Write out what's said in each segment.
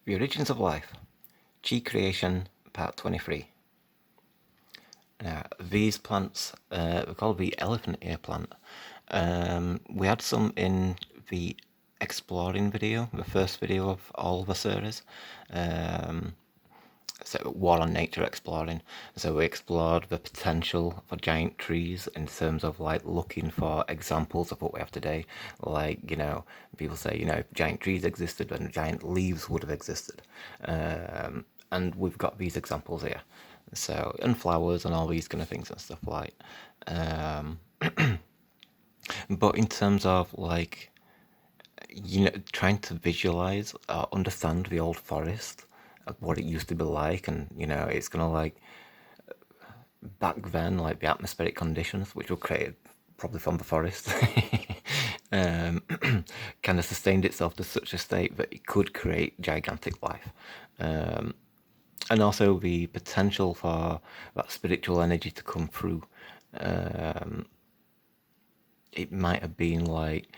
The Origins of Life, Chi Creation, Part 23. Now, these plants, we call the elephant ear plant. We had some in the exploring video, the first video of all the series. So War on Nature exploring. So we explored the potential for giant trees in terms of like looking for examples of what we have today. Like, people say, if giant trees existed, then giant leaves would have existed. And we've got these examples here. So, and flowers and all these kind of things and stuff like. But in terms of like, trying to visualize or understand the old forest, what it used to be like, and it's gonna like back then, like the atmospheric conditions which were created probably from the forest, kind of sustained itself to such a state that it could create gigantic life. And also the potential for that spiritual energy to come through. It might have been like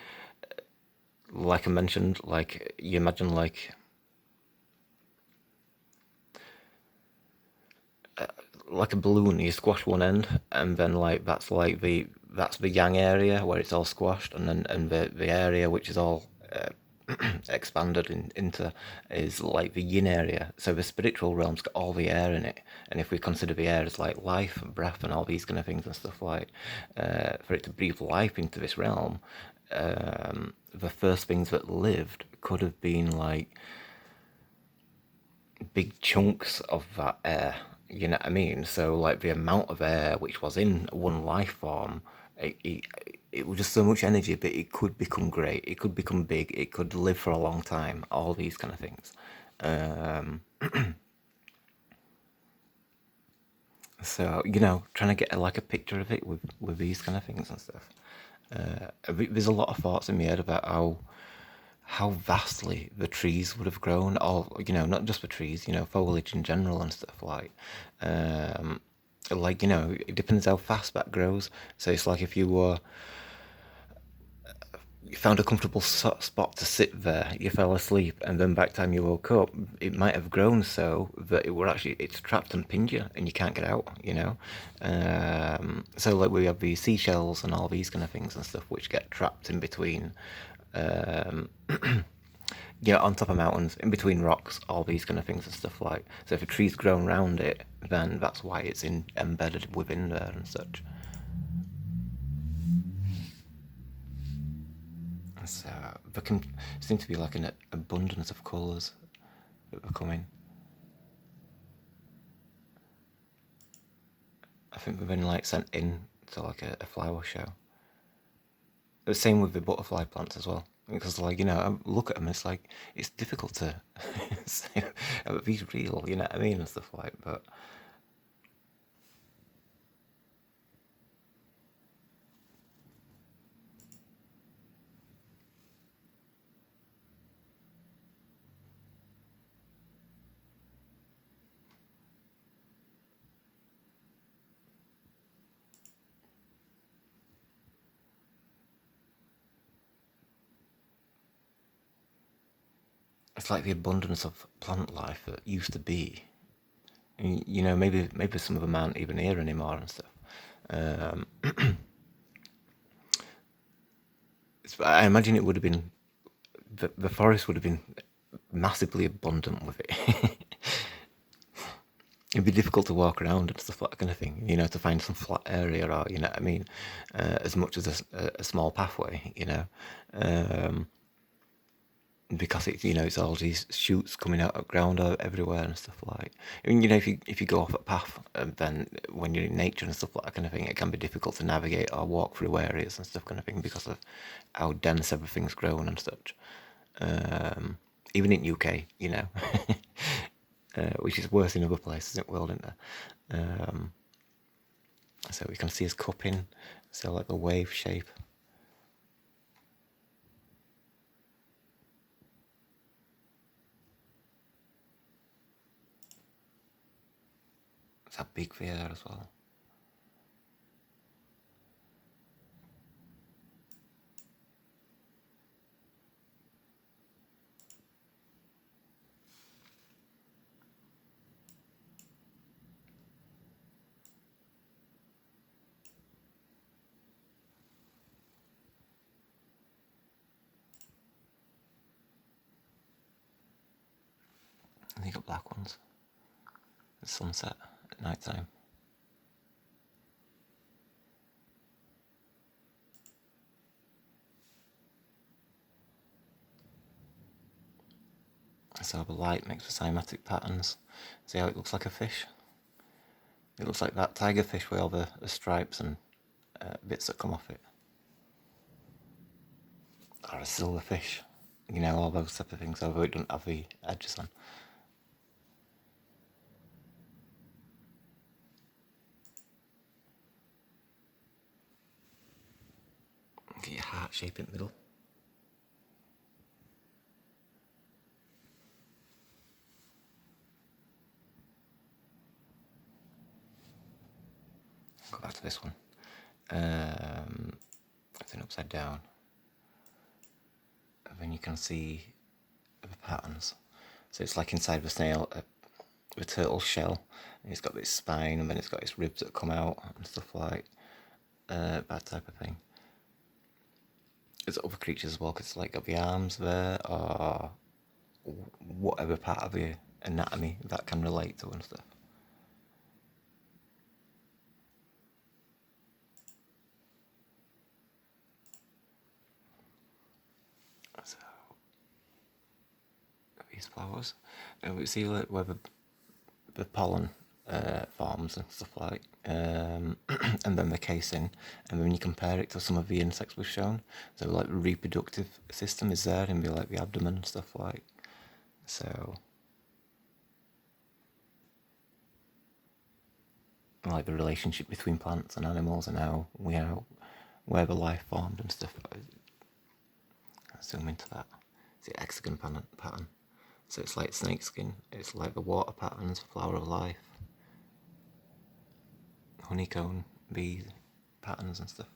I mentioned, like you imagine like a balloon, you squash one end, and then that's the yang area where it's all squashed, and the area which is all expanded into is like the yin area. So the spiritual realm's got all the air in it, and if we consider the air as like life and breath and all these kind of things and stuff like, for it to breathe life into this realm, the first things that lived could have been like big chunks of that air. You know what I mean? So like the amount of air which was in one life form, it was just so much energy, but it could become great. It could become big. It could live for a long time. All these kind of things. So trying to get like a picture of it with these kind of things and stuff. There's a lot of thoughts in my head about how vastly the trees would have grown, or not just the trees, foliage in general and stuff like it depends how fast that grows. So it's like if you found a comfortable spot to sit there, you fell asleep, and then by the time you woke up, it might have grown so that it's trapped and pinned you, and you can't get out. So like we have these seashells and all these kind of things and stuff which get trapped in between. On top of mountains, in between rocks, all these kind of things and stuff like. So if a tree's grown around it, then that's why it's embedded within there and such. So there can seem to be like an abundance of colours that are coming. I think we've been like sent in to like a flower show. The same with the butterfly plants as well. Because I look at them, it's like it's difficult to say, are these real? You know what I mean, and stuff like. But it's like the abundance of plant life that used to be. Maybe some of them aren't even here anymore and stuff. I imagine it would have been the forest would have been massively abundant with it. It'd be difficult to walk around and stuff, like that kind of thing. To find some flat area, or you know what I mean, as much as a small pathway. Because it's all these shoots coming out of ground everywhere and stuff like. I mean, if you go off a path, then when you're in nature and stuff like that kind of thing, it can be difficult to navigate or walk through areas and stuff kind of thing because of how dense everything's grown and such. Even in UK, which is worse in other places in the world, isn't there? So we can see his cupping, so like the wave shape. It's a big there as well. got black ones. The sunset at night time. So the light makes the cymatic patterns. See how it looks like a fish? It looks like that tiger fish with all the stripes and bits that come off it. Or a silverfish. You know, all those type of things, although it doesn't have the edges on. Get your heart shape in the middle. Go back to this one. It's an upside down. And then you can see the patterns. So it's like inside the snail, the turtle shell. And it's got this spine, and then it's got its ribs that come out and stuff like that type of thing. There's other creatures as well, because it's like got the arms there, or whatever part of the anatomy that can relate to and stuff. So these flowers, and we see where the pollen forms and stuff like, and then the casing, and when you compare it to some of the insects we've shown, so like the reproductive system is there in the like the abdomen and stuff like, so like the relationship between plants and animals and how where the life formed and stuff. Let's zoom into that. It's the hexagon pattern. So it's like snakeskin, it's like the water patterns, flower of life, honeycomb, bee patterns and stuff.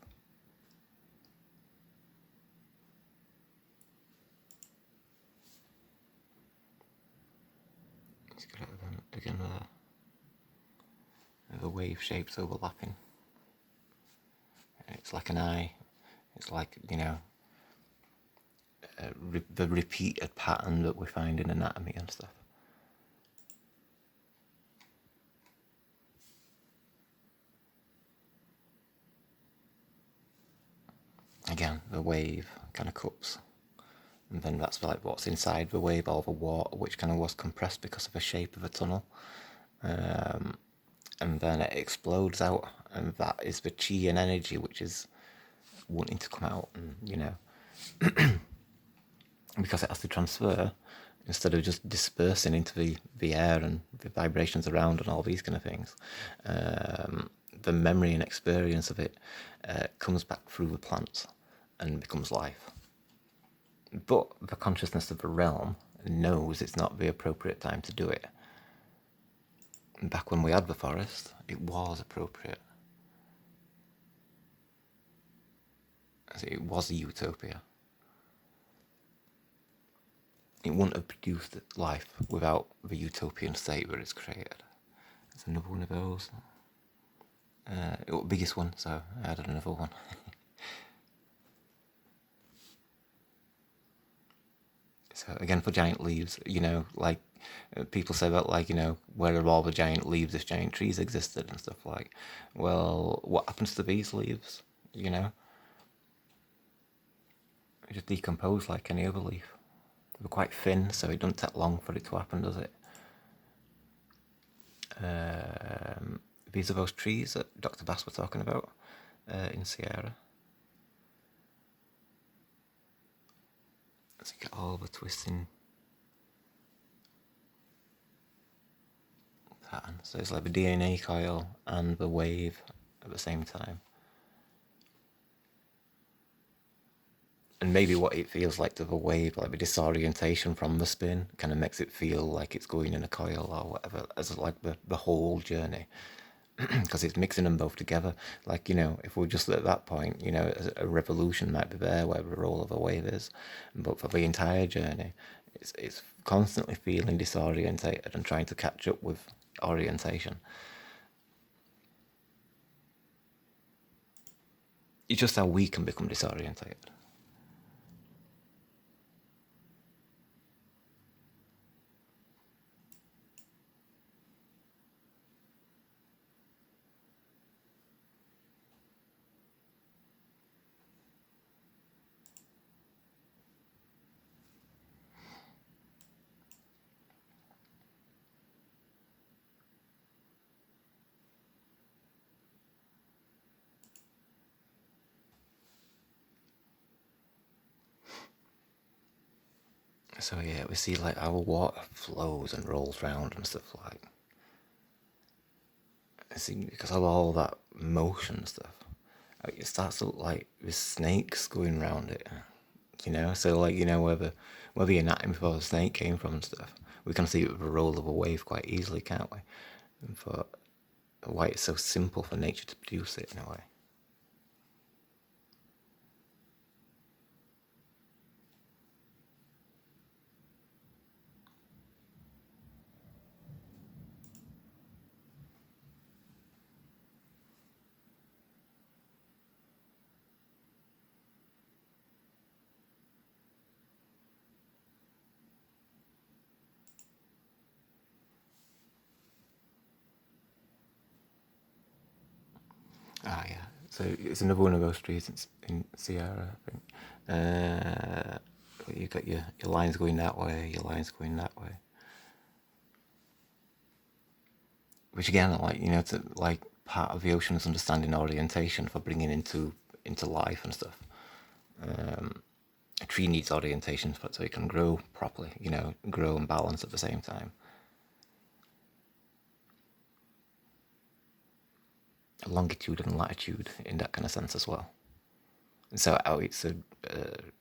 Let's get out of them again there. The wave shapes overlapping. It's like an eye. It's like, you know, the repeated pattern that we find in anatomy and stuff. Again, the wave kind of cups, and then that's like what's inside the wave, all the water, which kind of was compressed because of the shape of the tunnel, and then it explodes out, and that is the chi and energy which is wanting to come out, and you know, because it has to transfer instead of just dispersing into the air and the vibrations around and all these kind of things. The memory and experience of it comes back through the plants and becomes life. But the consciousness of the realm knows it's not the appropriate time to do it. Back when we had the forest, it was appropriate. It was a utopia. It wouldn't have produced life without the utopian state where it's created. There's another one of those. Biggest one, so I added another one. So again, for giant leaves, you know, like people say about, like, you know, where are all the giant leaves if giant trees existed and stuff like. Well, what happens to these leaves? You know, they just decompose like any other leaf. They're quite thin, so it doesn't take long for it to happen, does it? These are those trees that Dr. Bass was talking about in Sierra. So you get all the twisting pattern. So it's like the DNA coil and the wave at the same time. And maybe what it feels like to the wave, like the disorientation from the spin, kind of makes it feel like it's going in a coil or whatever, as like the whole journey. Because it's mixing them both together. Like, you know, if we're just at that point, you know, a revolution might be there, whatever the role of a wave is. But for the entire journey, it's constantly feeling disorientated and trying to catch up with orientation. It's just how we can become disorientated. So yeah, we see like our water flows and rolls around and stuff like. See, because of all that motion and stuff, it starts to look like there's snakes going around it. So like whether you're natting before the snake came from and stuff, we can see it with a roll of a wave quite easily, can't we? And for why it's so simple for nature to produce it in a way. Ah, yeah. So it's another one of those trees in Sierra, I think. You got your lines going that way, your lines going that way. Which again, like to like part of the ocean is understanding orientation for bringing into life and stuff. A tree needs orientation so it can grow properly, grow and balance at the same time. Longitude and latitude in that kind of sense as well. And so it's a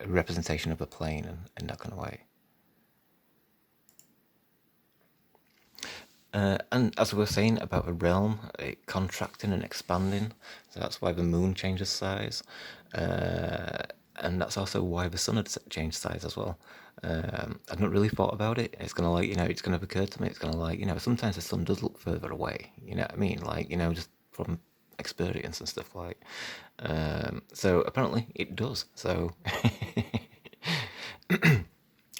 representation of a plane in that kind of way. And as we were saying about a realm, it contracting and expanding, so that's why the moon changes size, and that's also why the sun had changed size as well. I've not really thought about it. It's gonna it's gonna occur to me. It's gonna sometimes the sun does look further away. You know what I mean? Just from experience and stuff like. So apparently it does. So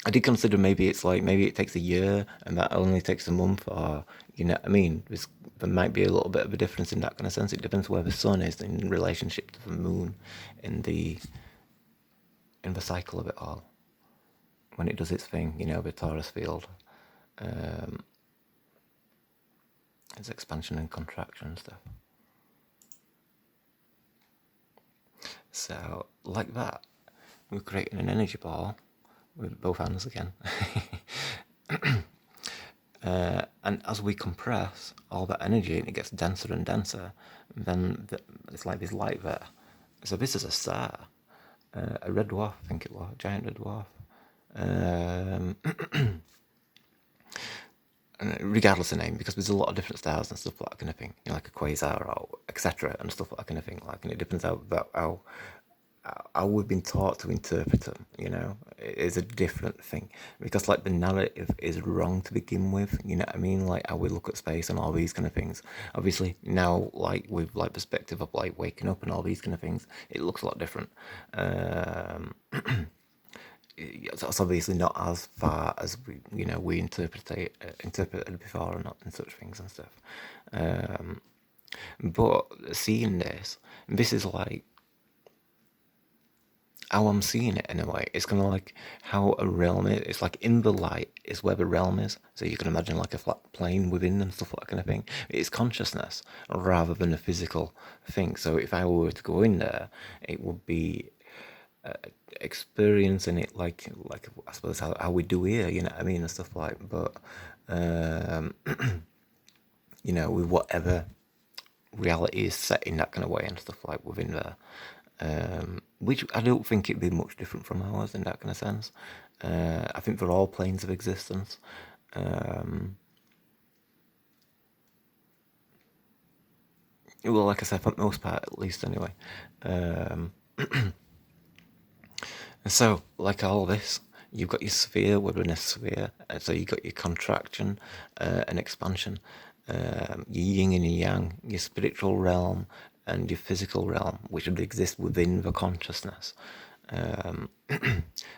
I did consider maybe it takes a year and that only takes a month, or there might be a little bit of a difference in that kind of sense. It depends where the sun is in relationship to the moon in the cycle of it all when it does its thing. The torus field, its expansion and contraction and stuff. So like that, we're creating an energy ball with both hands again. And as we compress all that energy and it gets denser and denser, then it's like this light there. So this is a star, a red dwarf, I think it was, a giant red dwarf. Regardless of name, because there's a lot of different stars and stuff like that kind of thing, like a quasar or etc. and stuff like that kind of thing. And it depends how we've been taught to interpret them, it is a different thing. Because like the narrative is wrong to begin with, you know what I mean? Like how we look at space and all these kind of things. Obviously now, like with like perspective of like waking up and all these kind of things, it looks a lot different. It's obviously not as far as we interpreted before and not in such things and stuff. But seeing this is like how I'm seeing it in a way. It's kind of like how a realm is. It's like in the light is where the realm is. So you can imagine like a flat plane within and stuff like that kind of thing. It's consciousness rather than a physical thing. So if I were to go in there, it would be experiencing it like I suppose how we do here, you know what I mean, and stuff like. But with whatever reality is set in that kind of way and stuff like within there. Which I don't think it'd be much different from ours in that kind of sense. I think they're all planes of existence. Well, like I said, for the most part, at least anyway. And so, like all this, you've got your sphere within a sphere. So you've got your contraction and expansion, your yin and your yang, your spiritual realm and your physical realm, which would exist within the consciousness. So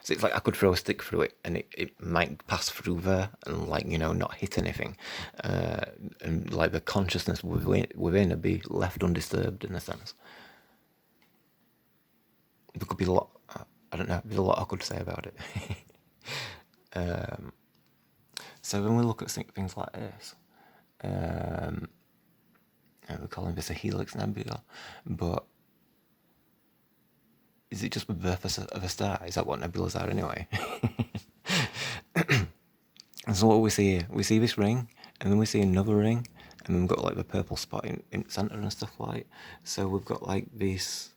it's like I could throw a stick through it and it might pass through there and not hit anything. And like the consciousness within would be left undisturbed in a sense. There could be a lot, I don't know, there's a lot I could say about it. So when we look at things like this, we're calling this a helix nebula, but is it just the birth of a star? Is that what nebulas are anyway? And so what we see here, we see this ring, and then we see another ring, and then we've got like the purple spot in the center and stuff like. So we've got like this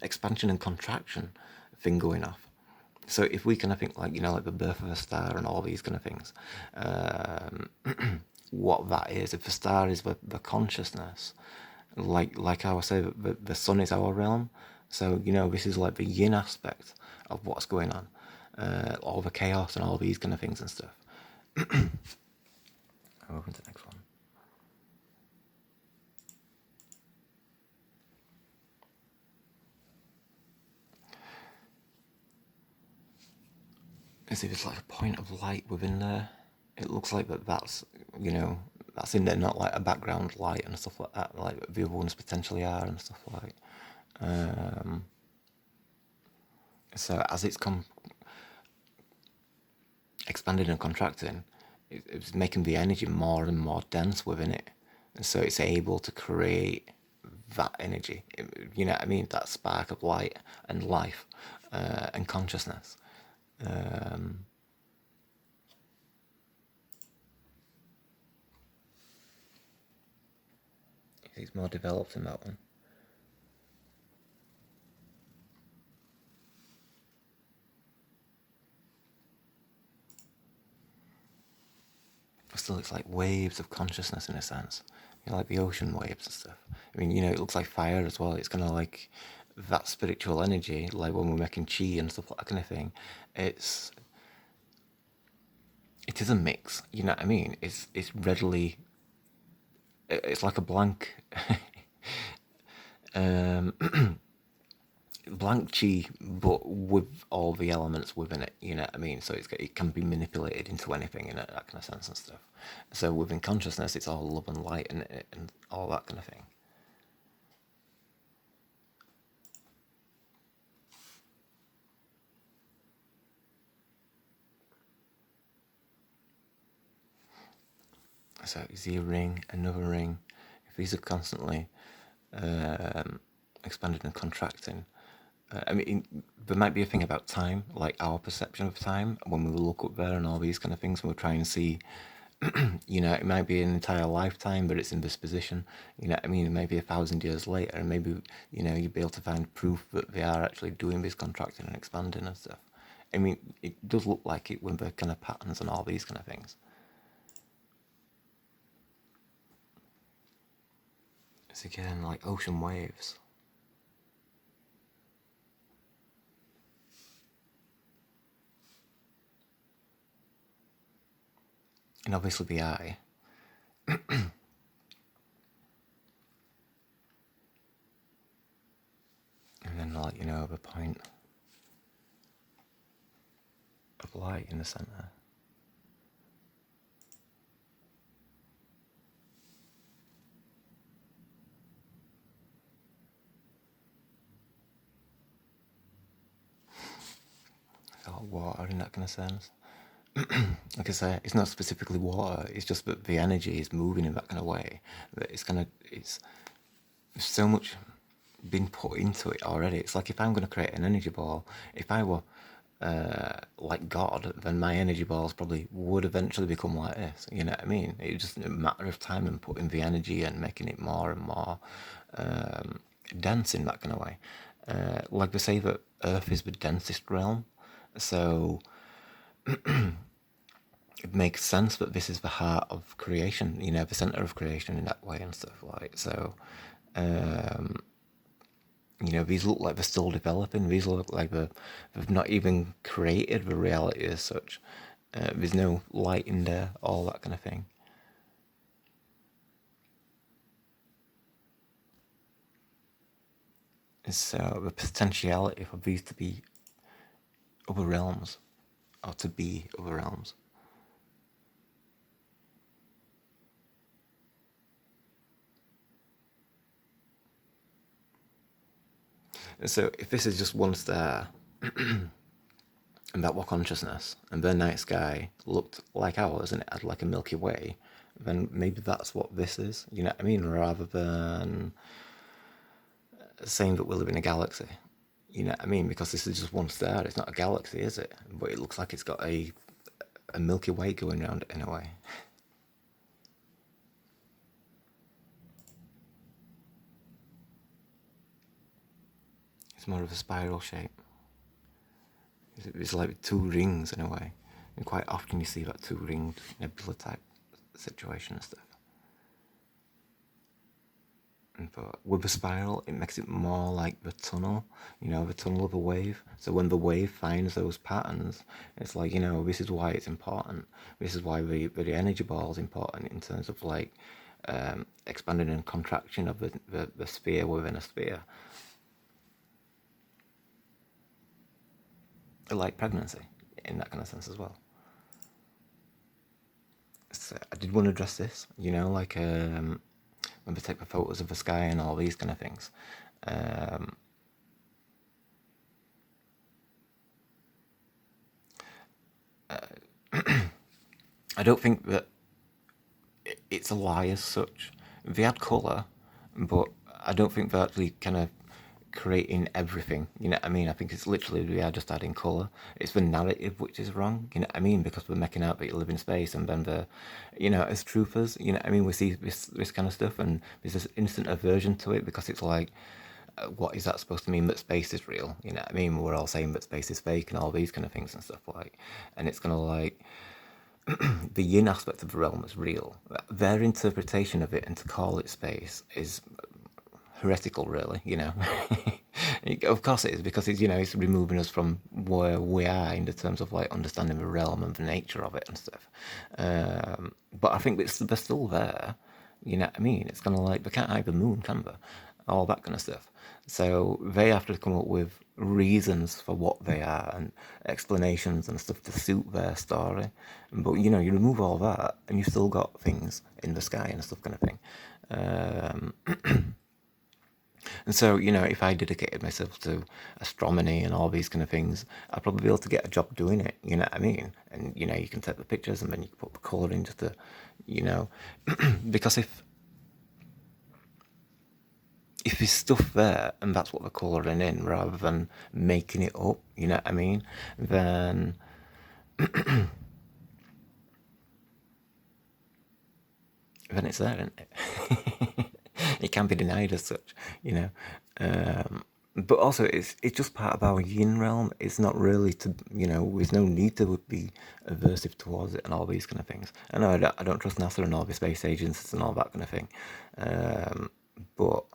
expansion and contraction thing going off. So if we kind of think like, you know, like the birth of a star and all these kind of things, what that is, if the star is the consciousness, like I was saying, the sun is our realm. So, you know, this is like the yin aspect of what's going on, all the chaos and all these kind of things and stuff. I'll open to the next one. As if it's like a point of light within there. It looks like that's, you know, that's in there, not like a background light and stuff like that, like the other ones potentially are and stuff like. So as it's expanding and contracting, it's making the energy more and more dense within it, and so it's able to create that energy. You know what I mean? That spark of light and life and consciousness. It's more developed in that one. But still, it's like waves of consciousness in a sense. You know, like the ocean waves and stuff. I mean, you know, it looks like fire as well. It's kind of like that spiritual energy, like when we're making chi and stuff like that kind of thing. It is a mix. You know what I mean? It's readily. It's like a blank. Blank chi, but with all the elements within it, you know what I mean? So it can be manipulated into anything in that kind of sense and stuff. So within consciousness, it's all love and light and all that kind of thing. So you see a ring, another ring. If these are constantly expanding and contracting, I mean, there might be a thing about time, like our perception of time, when we look up there and all these kind of things, and we try and see, you know, it might be an entire lifetime, but it's in this position. You know what I mean? It may be 1,000 years later, and maybe, you know, you'd be able to find proof that they are actually doing this contracting and expanding and stuff. I mean, it does look like it with the kind of patterns and all these kind of things. It's again like ocean waves. And obviously the eye. And then, like, you know, the point of light in the center. Like water in that kind of sense. Like I say, it's not specifically water. It's just that the energy is moving in that kind of way. That it's so much been put into it already. It's like if I'm going to create an energy ball, if I were like God, then my energy balls probably would eventually become like this. You know what I mean? It's just a matter of time and putting the energy and making it more and more dense in that kind of way. Like they say that Earth is the densest realm, so it makes sense that this is the heart of creation. You know, the center of creation in that way and stuff like so. You know, these look like they're still developing. These look like they've not even created the reality as such. There's no light in there, all that kind of thing. So the potentiality for these to be other realms, or to be other realms. And so if this is just one star, and that were consciousness, and the night sky looked like ours and it had like a Milky Way, then maybe that's what this is. You know what I mean? Rather than saying that we live in a galaxy. You know what I mean? Because this is just one star. It's not a galaxy, is it? But it looks like it's got a a Milky Way going around it in a way. It's more of a spiral shape. It's like two rings in a way. And quite often you see that two ringed nebula type situation and stuff. But with the spiral, it makes it more like the tunnel, the tunnel of a wave. So when the wave finds those patterns, it's like, this is why it's important. This is why the energy ball is important in terms of like expanding and contraction of the sphere within a sphere. Like pregnancy, in that kind of sense as well. So I did want to address this, like when they take the photos of the sky and all these kind of things. I don't think that it's a lie as such. They had colour, but I don't think they're actually kind of creating everything. You know what I mean? I think it's literally we are just adding colour. It's the narrative which is wrong. You know what I mean? Because we're making out that you live in space, and then as troopers, you know what I mean? We see this kind of stuff, and there's this instant aversion to it because it's like, what is that supposed to mean that space is real? You know what I mean? We're all saying that space is fake and all these kind of things and stuff like, and it's gonna like the yin aspect of the realm is real. Their interpretation of it and to call it space is heretical, really. Of course it is because it's removing us from where we are in the terms of like understanding the realm and the nature of it and stuff. But I think they're still there. You know what I mean? It's kind of like they can't hide the moon, can they? All that kind of stuff. So they have to come up with reasons for what they are and explanations and stuff to suit their story. But you remove all that and you've still got things in the sky and stuff kind of thing. And so, if I dedicated myself to astronomy and all these kind of things, I'd probably be able to get a job doing it. You know what I mean? And you can take the pictures and then you can put the colour in just to, because if there's stuff there and that's what they're colouring in rather than making it up, you know what I mean? Then it's there, isn't it? It can't be denied as such, you know. But also, it's just part of our yin realm. It's not really to, there's no need to be aversive towards it and all these kind of things. I know I don't trust NASA and all the space agencies and all that kind of thing. But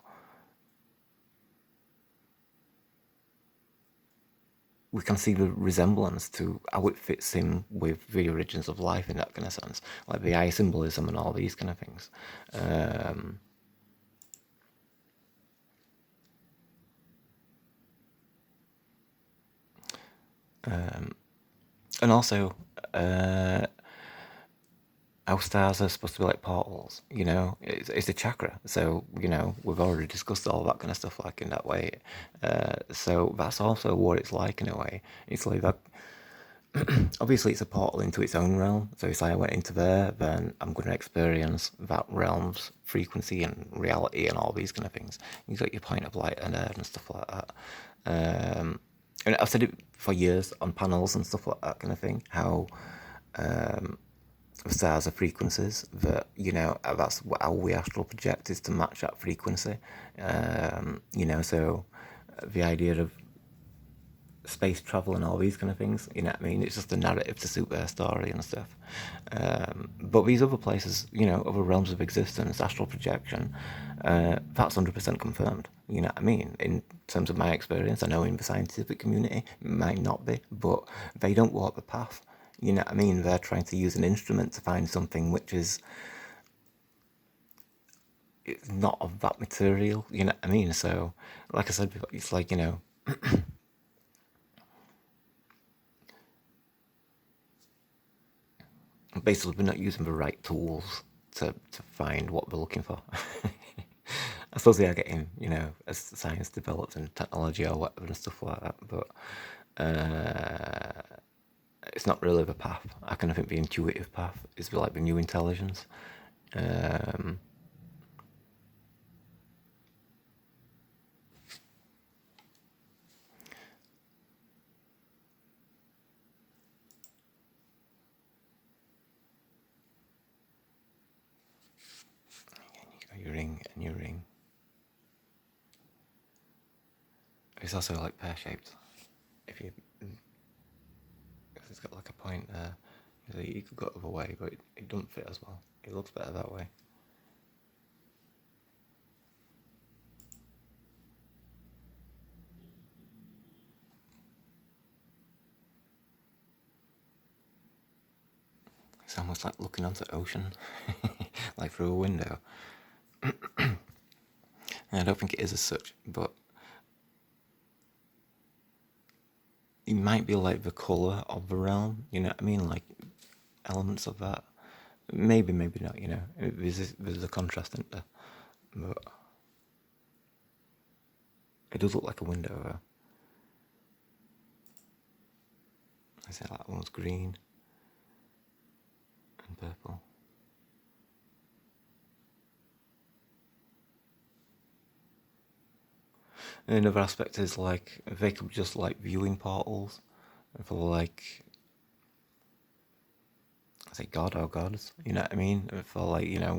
we can see the resemblance to how it fits in with the origins of life in that kind of sense, like the eye symbolism and all these kind of things. And also, our stars are supposed to be like portals, it's a chakra. So, we've already discussed all that kind of stuff like in that way. So that's also what it's like in a way. It's like that. Obviously, it's a portal into its own realm. So if I went into there, then I'm going to experience that realm's frequency and reality and all these kind of things. You got your point of light and air and stuff like that. And I've said it for years on panels and stuff like that kind of thing. How stars are frequencies that that's how we astral project is to match that frequency. So the idea of space travel and all these kind of things, you know what I mean? It's just a narrative to suit their story and stuff. But these other places, other realms of existence, astral projection, that's 100% confirmed. You know what I mean? In terms of my experience, I know in the scientific community it might not be, but they don't walk the path. You know what I mean? They're trying to use an instrument to find something which is it's not of that material. You know what I mean? So, like I said, it's like basically we're not using the right tools to find what we're looking for. I suppose they are getting, as science develops and technology or whatever and stuff like that, but it's not really the path. I kind of think the intuitive path is like the new intelligence. It's also like pear-shaped. If you, because it's got like a point there. So you could go the other way, but it doesn't fit as well. It looks better that way. It's almost like looking onto the ocean, like through a window. I don't think it is as such, but it might be like the colour of the realm, you know what I mean? Like elements of that. Maybe, maybe not, you know. There's a contrast in there. But it does look like a window, though. I said that one was green and purple. And another aspect is like they could be just like viewing portals for like, I say God or gods, you know what I mean? For like, you know,